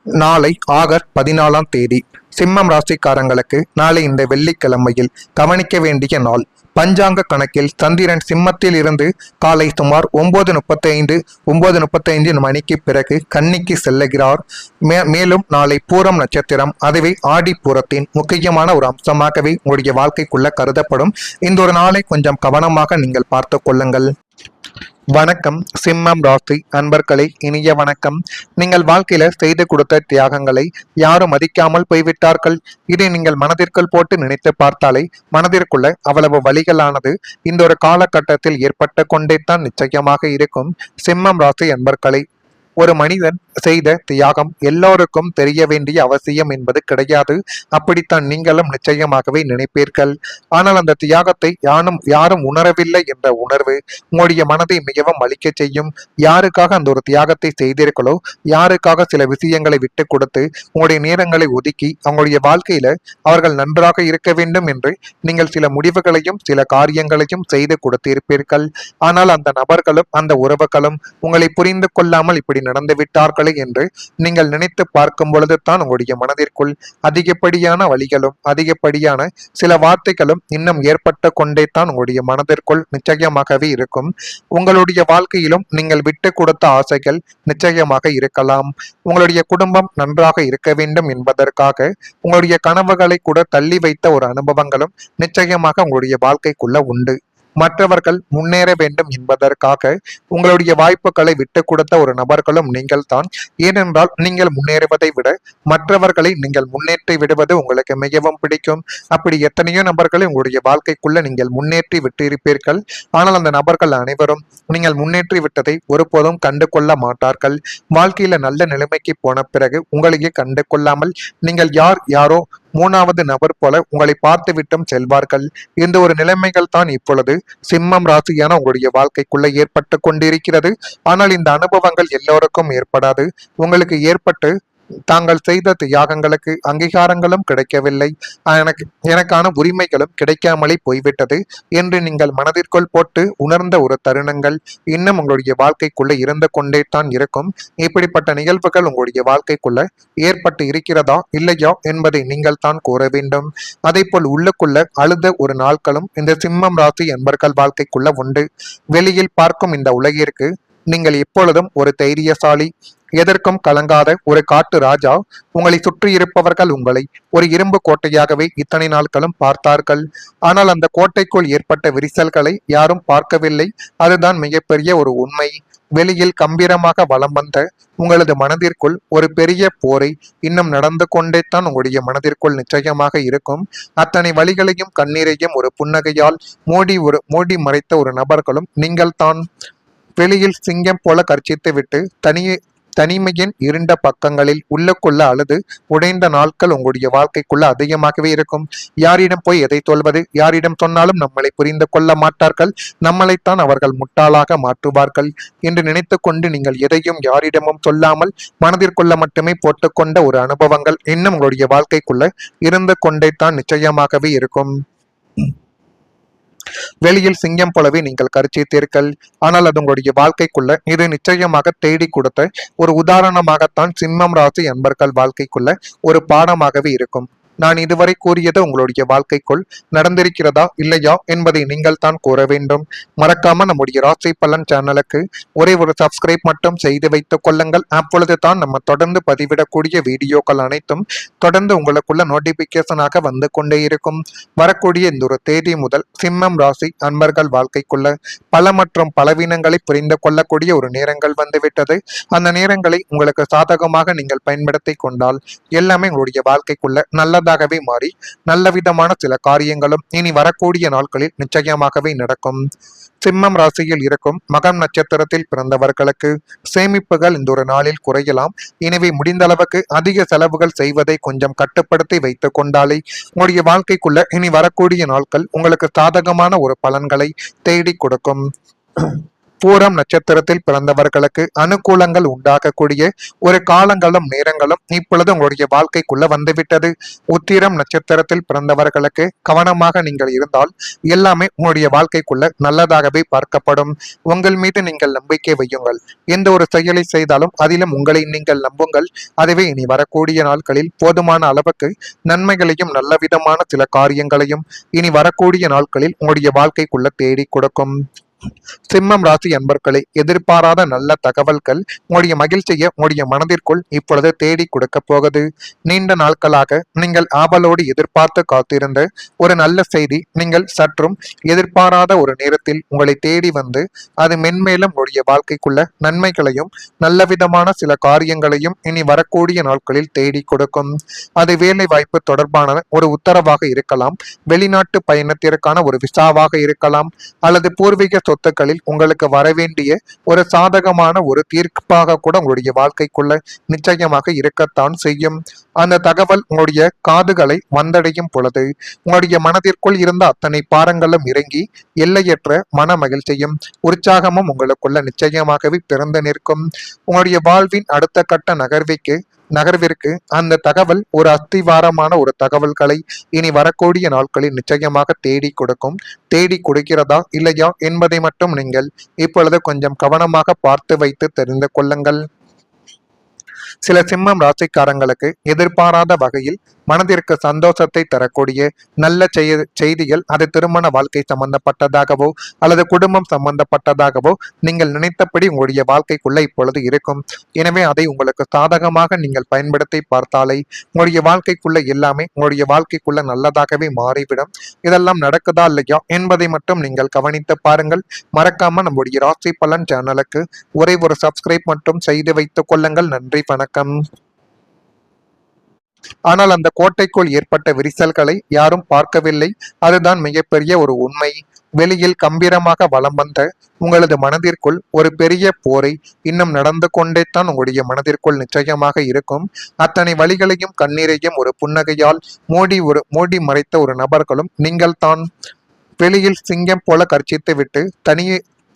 நாளை ஆகஸ்ட் 14ஆம் தேதி சிம்மம் ராசிக்காரங்களுக்கு நாளை இந்த வெள்ளிக்கிழமையில் கவனிக்க வேண்டிய நாள். பஞ்சாங்க கணக்கில் சந்திரன் சிம்மத்தில் இருந்து காலை சுமார் 9:35 மணிக்கு பிறகு கன்னிக்கு செல்லுகிறார். மேலும் நாளை பூரம் நட்சத்திரம், அதுவே ஆடிப்பூரத்தின் முக்கியமான ஒரு அம்சமாகவே உங்களுடைய வாழ்க்கைக்குள்ள கருதப்படும். இந்த ஒரு நாளை கொஞ்சம் கவனமாக நீங்கள் பார்த்து கொள்ளுங்கள். வணக்கம் சிம்மம் ராசி அன்பர்களே, இனிய வணக்கம். நீங்கள் வாழ்க்கையில செய்து கொடுத்த தியாகங்களை யாரும் மதிக்காமல் போய்விட்டார்கள். இதை நீங்கள் மனதிற்குள் போட்டு நினைத்து பார்த்தாலே மனதிற்குள்ள அவ்வளவு வழிகளானது இந்த ஒரு காலகட்டத்தில் ஏற்பட்டு கொண்டே தான் நிச்சயமாக இருக்கும். சிம்மம் ராசி அன்பர்களே, ஒரு மனிதன் செய்த தியாகம் எல்லோருக்கும் தெரிய வேண்டிய அவசியம் என்பது கிடையாது. அப்படித்தான் நீங்களும் நிச்சயமாகவே நினைப்பீர்கள். ஆனால் அந்த தியாகத்தை யாரும் உணரவில்லை என்ற உணர்வு உங்களுடைய மனதை மிகவும் அளிக்க செய்யும். யாருக்காக அந்த ஒரு தியாகத்தை செய்தீர்களோ, யாருக்காக சில விஷயங்களை விட்டு கொடுத்து உங்களுடைய நேரங்களை ஒதுக்கி அவங்களுடைய வாழ்க்கையில அவர்கள் நன்றாக இருக்க வேண்டும் என்று நீங்கள் சில முடிவுகளையும் சில காரியங்களையும் செய்து கொடுத்திருப்பீர்கள். ஆனால் அந்த நபர்களும் அந்த உறவுகளும் உங்களை புரிந்து கொள்ளாமல் இப்படி நடந்து விட்டார்களே என்று நீங்கள் நினைத்து பார்க்கும் பொழுது தான் உங்களுடைய மனதிற்குள் அதிகப்படியான வழிகளும் அதிகப்படியான சில வார்த்தைகளும் இன்னும் ஏற்பட்டு கொண்டே தான் உங்களுடைய மனதிற்குள் நிச்சயமாகவே இருக்கும். உங்களுடைய வாழ்க்கையிலும் நீங்கள் விட்டு கொடுத்த ஆசைகள் நிச்சயமாக இருக்கலாம். உங்களுடைய குடும்பம் நன்றாக இருக்க வேண்டும் என்பதற்காக உங்களுடைய கனவுகளை கூட தள்ளி வைத்த ஒரு அனுபவங்களும் நிச்சயமாக உங்களுடைய வாழ்க்கைக்குள்ள உண்டு. மற்றவர்கள் முன்னேற வேண்டும் என்பதற்காக உங்களுடைய வாய்ப்புகளை விட்டு கொடுத்த ஒரு நபர்களும் நீங்கள் தான். ஏனென்றால் நீங்கள் முன்னேறுவதை விட மற்றவர்களை நீங்கள் முன்னேற்றி விடுவது உங்களுக்கு மிகவும் பிடிக்கும். அப்படி எத்தனையோ நபர்களை உங்களுடைய வாழ்க்கைக்குள்ள நீங்கள் முன்னேற்றி விட்டு இருப்பீர்கள். ஆனால் அந்த நபர்கள் அனைவரும் நீங்கள் முன்னேற்றி விட்டதை ஒருபோதும் கண்டு கொள்ள மாட்டார்கள். வாழ்க்கையில நல்ல நிலைமைக்கு போன பிறகு உங்களையே கண்டு கொள்ளாமல் நீங்கள் யாரோ மூணாவது நபர் போல உங்களை பார்த்து விட்டும் செல்வார்கள். இந்த ஒரு நிலைமைகள் தான் இப்பொழுது சிம்மம் ராசியான உங்களுடைய வாழ்க்கைக்குள்ள ஏற்பட்டு கொண்டிருக்கிறது. ஆனால் இந்த அனுபவங்கள் எல்லோருக்கும் ஏற்படாது. உங்களுக்கு ஏற்பட்டு தாங்கள் செய்த தியாகங்களுக்கு அங்கீகாரங்களும் கிடைக்கவில்லை, எனக்கான உரிமைகளும் கிடைக்காமலே போய்விட்டது என்று நீங்கள் மனதிற்குள் போட்டு உணர்ந்த ஒரு தருணங்கள் இன்னும் உங்களுடைய வாழ்க்கைக்குள்ள இருந்து கொண்டே தான் இருக்கும். இப்படிப்பட்ட நிகழ்வுகள் உங்களுடைய வாழ்க்கைக்குள்ள ஏற்பட்டு இருக்கிறதா இல்லையா என்பதை நீங்கள் தான் கூற வேண்டும். அதே போல் உள்ளுக்குள்ள அழுத ஒரு நாட்களும் இந்த சிம்மம் ராசி என்பர்கள் வாழ்க்கைக்குள்ள உண்டு. வெளியில் பார்க்கும் இந்த உலகிற்கு நீங்கள் எப்பொழுதும் ஒரு தைரியசாலி, எதற்கும் கலங்காத ஒரு காட்டு ராஜா. உங்களை சுற்றி இருப்பவர்கள் உங்களை ஒரு இரும்பு கோட்டையாகவே இத்தனை நாட்களும் பார்த்தார்கள். ஆனால் அந்த கோட்டைக்குள் ஏற்பட்ட விரிசல்களை யாரும் பார்க்கவில்லை. அதுதான் மிகப்பெரிய ஒரு உண்மை. வெளியில் கம்பீரமாக வலம் வந்த உங்களது மனதிற்குள் ஒரு பெரிய போரை இன்னும் நடந்து கொண்டே தான் உங்களுடைய மனதிற்குள் நிச்சயமாக இருக்கும். அத்தனை வழிகளையும் கண்ணீரையும் ஒரு புன்னகையால் மூடி மறைத்த ஒரு நபர்களும் நீங்கள் தான். வெளியில் சிங்கம் போல கர்ச்சித்து விட்டு தனிமையின் இருண்ட பக்கங்களில் உள்ளுக்குள்ள அழுது உடைந்த நாட்கள் உங்களுடைய வாழ்க்கைக்குள்ள அதிகமாகவே இருக்கும். யாரிடம் போய் எதை சொல்வது, யாரிடம் சொன்னாலும் நம்மளை புரிந்து கொள்ள மாட்டார்கள், நம்மளைத்தான் அவர்கள் முட்டாளாக மாற்றுவார்கள் என்று நினைத்து கொண்டு நீங்கள் எதையும் யாரிடமும் சொல்லாமல் மனதிற்குள்ள மட்டுமே போட்டுக்கொண்ட ஒரு அனுபவங்கள் இன்னும் உங்களுடைய வாழ்க்கைக்குள்ள இருந்து கொண்டே தான் நிச்சயமாகவே இருக்கும். வெளியில் சிங்கம் போலவே நீங்கள் கர்ச்சித்தீர்கள். ஆனால் அது உங்களுடைய வாழ்க்கைக்குள்ள இது நிச்சயமாக தேடி கொடுத்த ஒரு உதாரணமாகத்தான் சிம்மம் ராசி அன்பர்கள் வாழ்க்கைக்குள்ள ஒரு பாடமாகவே இருக்கும். நான் இதுவரை கூறியது உங்களுடைய வாழ்க்கைக்குள் நடந்திருக்கிறதா இல்லையா என்பதை நீங்கள் தான் கூற வேண்டும். மறக்காம நம்முடைய ராசி பலன் சேனலுக்கு ஒரே ஒரு சப்ஸ்கிரைப் மட்டும் செய்து வைத்துக் கொள்ளுங்கள். அப்பொழுது தான் நம்ம தொடர்ந்து பதிவிடக்கூடிய வீடியோக்கள் அனைத்தும் தொடர்ந்து உங்களுக்குள்ள நோட்டிபிகேஷனாக வந்து கொண்டே இருக்கும். வரக்கூடிய இந்த ஒரு தேதி முதல் சிம்மம் ராசி அன்பர்கள் வாழ்க்கைக்குள்ள பல மற்றும் பலவீனங்களை புரிந்து கொள்ளக்கூடிய ஒரு நேரங்கள் வந்துவிட்டது. அந்த நேரங்களை உங்களுக்கு சாதகமாக நீங்கள் பயன்படுத்தி கொண்டால் எல்லாமே உங்களுடைய வாழ்க்கைக்குள்ள நல்ல மாறி நல்ல விதமான சில காரியங்களும் இனி வரக்கூடிய நாட்களில் நிச்சயமாகவே நடக்கும். சிம்மம் ராசியில் இருக்கும் மகம் நட்சத்திரத்தில் பிறந்தவர்களுக்கு சேமிப்புகள் இந்த ஒரு நாளில் குறையலாம். எனவே முடிந்த அளவுக்கு அதிக செலவுகள் செய்வதை கொஞ்சம் கட்டுப்படுத்தி வைத்துக் கொண்டாலே உங்களுடைய வாழ்க்கைக்குள்ள இனி வரக்கூடிய நாட்கள் உங்களுக்கு சாதகமான ஒரு பலன்களை தேடி கொடுக்கும். பூரம் நட்சத்திரத்தில் பிறந்தவர்களுக்கு அனுகூலங்கள் உண்டாகக்கூடிய ஒரு காலங்களும் நேரங்களும் இப்பொழுது உங்களுடைய வாழ்க்கைக்குள்ள வந்துவிட்டது. உத்திரம் நட்சத்திரத்தில் பிறந்தவர்களுக்கு கவனமாக நீங்கள் இருந்தால் எல்லாமே உங்களுடைய வாழ்க்கைக்குள்ள நல்லதாகவே பார்க்கப்படும். உங்கள் மீது நீங்கள் நம்பிக்கை வையுங்கள். எந்த ஒரு செயலை செய்தாலும் அதிலும் உங்களை நீங்கள் நம்புங்கள். அதுவே இனி வரக்கூடிய நாட்களில் போதுமான அளவுக்கு நன்மைகளையும் நல்ல விதமான சில காரியங்களையும் இனி வரக்கூடிய நாட்களில் உங்களுடைய வாழ்க்கைக்குள்ள தேடி கொடுக்கும். சிம்மம் ராசி அன்பர்களை எதிர்பாராத நல்ல தகவல்கள் உங்களுடைய மகிழ்ச்சியை உங்களுடைய மனதிற்குள் இப்பொழுது தேடி கொடுக்க போகுது. நீண்ட நாட்களாக நீங்கள் ஆவலோடு எதிர்பார்த்து காத்திருந்த ஒரு நல்ல செய்தி நீங்கள் சற்றும் எதிர்பாராத ஒரு நேரத்தில் உங்களை தேடி வந்து அது மென்மேலும் உங்களுடைய வாழ்க்கைக்குள்ள நன்மைகளையும் நல்ல விதமான சில காரியங்களையும் இனி வரக்கூடிய நாட்களில் தேடி கொடுக்கும். அது வேலை வாய்ப்பு தொடர்பான ஒரு உத்தரவாக இருக்கலாம், வெளிநாட்டு பயணத்திற்கான ஒரு விசாவாக இருக்கலாம், அல்லது பூர்வீக சொத்துக்களில் உங்களுக்கு வரவேண்டிய ஒரு சாதகமான ஒரு தீர்ப்பாக கூட உங்களுடைய வாழ்க்கைக்குள்ள நிச்சயமாக இருக்கத்தான் செய்யும். அந்த தகவல் உங்களுடைய காதுகளை வந்தடையும் பொழுது உங்களுடைய மனதிற்குள் இருந்த அத்தனை பாரங்களும் இறங்கி எல்லையற்ற மன மகிழ்ச்சியும் உற்சாகமும் உங்களுக்குள்ள நிச்சயமாகவே பிறந்து நிற்கும். உங்களுடைய வாழ்வின் அடுத்த கட்ட நகர்விற்கு அந்த தகவல் ஒரு அஸ்திவாரமான ஒரு தகவல்களை இனி வரக்கூடிய நாட்களில் நிச்சயமாக தேடி கொடுக்கும். தேடி கொடுக்கிறதா இல்லையா என்பதை மட்டும் நீங்கள் இப்பொழுது கொஞ்சம் கவனமாக பார்த்து வைத்து தெரிந்து கொள்ளுங்கள். சில சிம்மம் ராசிக்காரங்களுக்கு எதிர்பாராத வகையில் மனதிற்கு சந்தோஷத்தை தரக்கூடிய நல்ல செய்திகள், அது திருமண வாழ்க்கை சம்பந்தப்பட்டதாகவோ அல்லது குடும்பம் சம்பந்தப்பட்டதாகவோ நீங்கள் நினைத்தபடி உங்களுடைய வாழ்க்கைக்குள்ள இப்பொழுது இருக்கும். எனவே அதை உங்களுக்கு சாதகமாக நீங்கள் பயன்படுத்தி பார்த்தாலே உங்களுடைய வாழ்க்கைக்குள்ள எல்லாமே உங்களுடைய வாழ்க்கைக்குள்ள நல்லதாகவே மாறிவிடும். இதெல்லாம் நடக்குதா இல்லையா என்பதை மட்டும் நீங்கள் கவனித்து பாருங்கள். மறக்காம நம்முடைய ராசி பலன் சேனலுக்கு ஒரே ஒரு சப்ஸ்கிரைப் மட்டும் செய்து வைத்துக் கொள்ளுங்கள். நன்றி, வணக்கம். ஆனால் அந்த கோட்டைக்குள் ஏற்பட்ட விரிசல்களை யாரும் பார்க்கவில்லை. அதுதான் மிகப்பெரிய ஒரு உண்மை. வெளியில் கம்பீரமாக வலம் வந்த உங்களது மனதிற்குள் ஒரு பெரிய போரை இன்னும் நடந்து கொண்டே தான் உங்களுடைய மனதிற்குள் நிச்சயமாக இருக்கும். அத்தனை வழிகளையும் கண்ணீரையும் ஒரு புன்னகையால் மூடி மறைத்த ஒரு நபர்களும் நீங்கள் தான். வெளியில் சிங்கம் போல கர்ச்சித்து விட்டு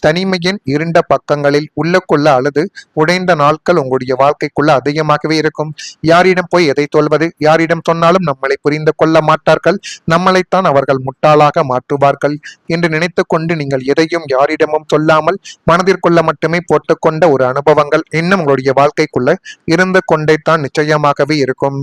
தனிமையின் இருண்ட பக்கங்களில் உள்ளுக்குள்ள அழுது உடைந்த நாட்கள் உங்களுடைய வாழ்க்கைக்குள்ள அதிகமாகவே இருக்கும். யாரிடம் போய் எதை சொல்வது, யாரிடம் சொன்னாலும் நம்மளை புரிந்து கொள்ள மாட்டார்கள், நம்மளைத்தான் அவர்கள் முட்டாளாக மாற்றுவார்கள் என்று நினைத்து கொண்டு நீங்கள் எதையும் யாரிடமும் சொல்லாமல் மனதிற்குள்ள மட்டுமே போட்டுக்கொண்ட ஒரு அனுபவங்கள் இன்னும் உங்களுடைய வாழ்க்கைக்குள்ள இருந்து கொண்டே தான் நிச்சயமாகவே இருக்கும்.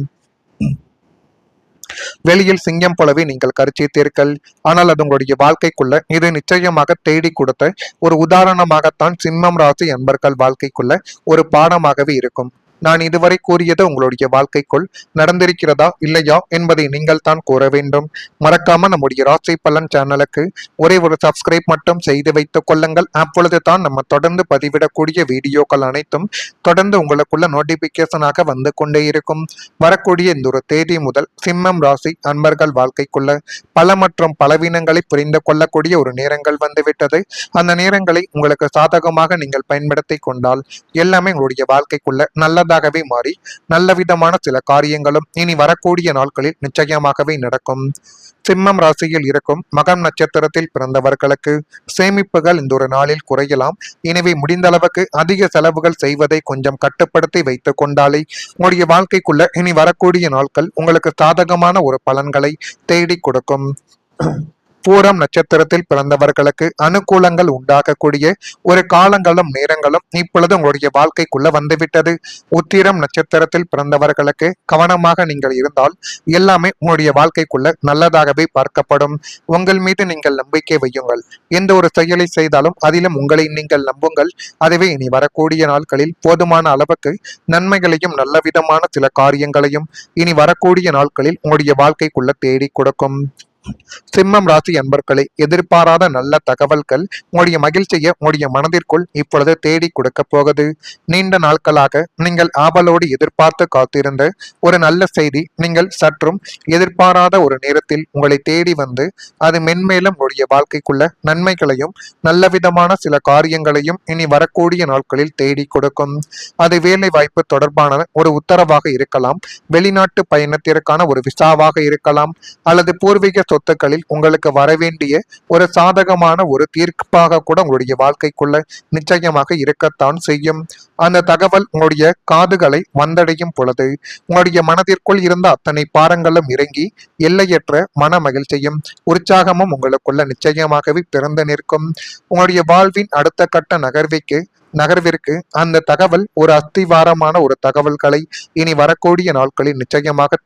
வெளியில் சிங்கம் போலவே நீங்கள் கர்ச்சித்தீர்கள். ஆனால் அது உங்களுடைய வாழ்க்கைக்குள்ள இது நிச்சயமாக தேடி கொடுத்த ஒரு உதாரணமாகத்தான் சிம்மம் ராசி அன்பர்கள் வாழ்க்கைக்குள்ள ஒரு பாடமாகவே இருக்கும். நான் இதுவரை கூறியது உங்களுடைய வாழ்க்கைக்குள் நடந்திருக்கிறதா இல்லையா என்பதை நீங்கள் தான் கூற வேண்டும். மறக்காம நம்முடைய ராசி பலன் சேனலுக்கு ஒரே ஒரு சப்ஸ்கிரைப் மட்டும் செய்து வைத்துக் கொள்ளுங்கள். அப்பொழுது தான் நம்ம தொடர்ந்து பதிவிடக்கூடிய வீடியோக்கள் அனைத்தும் தொடர்ந்து உங்களுக்குள்ள நோட்டிபிகேஷனாக வந்து கொண்டே இருக்கும். வரக்கூடிய இந்த ஒரு தேதி முதல் சிம்மம் ராசி அன்பர்கள் வாழ்க்கைக்குள்ள பல மற்றும் பலவீனங்களை புரிந்து கொள்ளக்கூடிய ஒரு நேரங்கள் வந்துவிட்டது. அந்த நேரங்களை உங்களுக்கு சாதகமாக நீங்கள் பயன்படுத்தி கொண்டால் எல்லாமே உங்களுடைய வாழ்க்கைக்குள்ள நல்லதாகவே மாறி நல்ல விதமான சில காரியங்களும் இனி வரக்கூடிய நாட்களில் நிச்சயமாகவே நடக்கும். சிம்மம் ராசியில் இருக்கும் மகம் நட்சத்திரத்தில் பிறந்தவர்களுக்கு சேமிப்புகள் இந்த ஒரு நாளில் குறையலாம். எனவே முடிந்த அளவுக்கு அதிக செலவுகள் செய்வதை கொஞ்சம் கட்டுப்படுத்தி வைத்துக் கொண்டாலே உங்களுடைய வாழ்க்கைக்குள்ள இனி வரக்கூடிய நாட்கள் உங்களுக்கு சாதகமான ஒரு பலன்களை தேடி கொடுக்கும். பூரம் நட்சத்திரத்தில் பிறந்தவர்களுக்கு அனுகூலங்கள் உண்டாகக்கூடிய ஒரு காலங்களும் நேரங்களும் இப்பொழுது உங்களுடைய வாழ்க்கைக்குள்ள வந்துவிட்டது. உத்திரம் நட்சத்திரத்தில் பிறந்தவர்களுக்கு கவனமாக நீங்கள் இருந்தால் எல்லாமே உங்களுடைய வாழ்க்கைக்குள்ள நல்லதாகவே பார்க்கப்படும். உங்கள் மீது நீங்கள் நம்பிக்கை வையுங்கள். எந்த ஒரு செயலை செய்தாலும் அதிலும் உங்களை நீங்கள் நம்புங்கள். அதுவே இனி வரக்கூடிய நாட்களில் போதுமான அளவுக்கு நன்மைகளையும் நல்ல விதமான சில காரியங்களையும் இனி வரக்கூடிய நாட்களில் உங்களுடைய வாழ்க்கைக்குள்ள தேடி கொடுக்கும். சிம்மம் ராசி அன்பர்களை எதிர்பாராத நல்ல தகவல்கள் உங்களுடைய மகிழ்ச்சியை உங்களுடைய மனதிற்குள் இப்பொழுது தேடி கொடுக்க போகுது. நீண்ட நாட்களாக நீங்கள் ஆவலோடு எதிர்பார்த்து காத்திருந்த ஒரு நல்ல செய்தி நீங்கள் சற்றும் எதிர்பாராத ஒரு நேரத்தில் உங்களை தேடி வந்து அது மென்மேலும் உங்களுடைய வாழ்க்கைக்குள்ள நன்மைகளையும் நல்ல விதமான சில காரியங்களையும் இனி வரக்கூடிய நாட்களில் தேடி கொடுக்கும். அது வேலை வாய்ப்பு தொடர்பான ஒரு உத்தரவாக இருக்கலாம், வெளிநாட்டு பயணத்திற்கான ஒரு விசாவாக இருக்கலாம், அல்லது பூர்வீக சொத்துக்களில் உங்களுக்கு வரவேண்டிய ஒரு சாதகமான ஒரு தீர்ப்பாக கூட உங்களுடைய வாழ்க்கைக்குள்ள நிச்சயமாக இருக்கத்தான் செய்யும். அந்த தகவல் உங்களுடைய காதுகளை வந்தடையும் பொழுது உங்களுடைய மனதிற்குள் இருந்த அத்தனை பாரங்களும் இறங்கி எல்லையற்ற மன மகிழ்ச்சியும் உற்சாகமும் உங்களுக்குள்ள நிச்சயமாகவே பிறந்து நிற்கும். உங்களுடைய வாழ்வின் அடுத்த கட்ட நகர்விற்கு அந்த தகவல் ஒரு அஸ்திவாரமான ஒரு தகவல்களை இனி வரக்கூடிய நாட்களில் நிச்சயமாக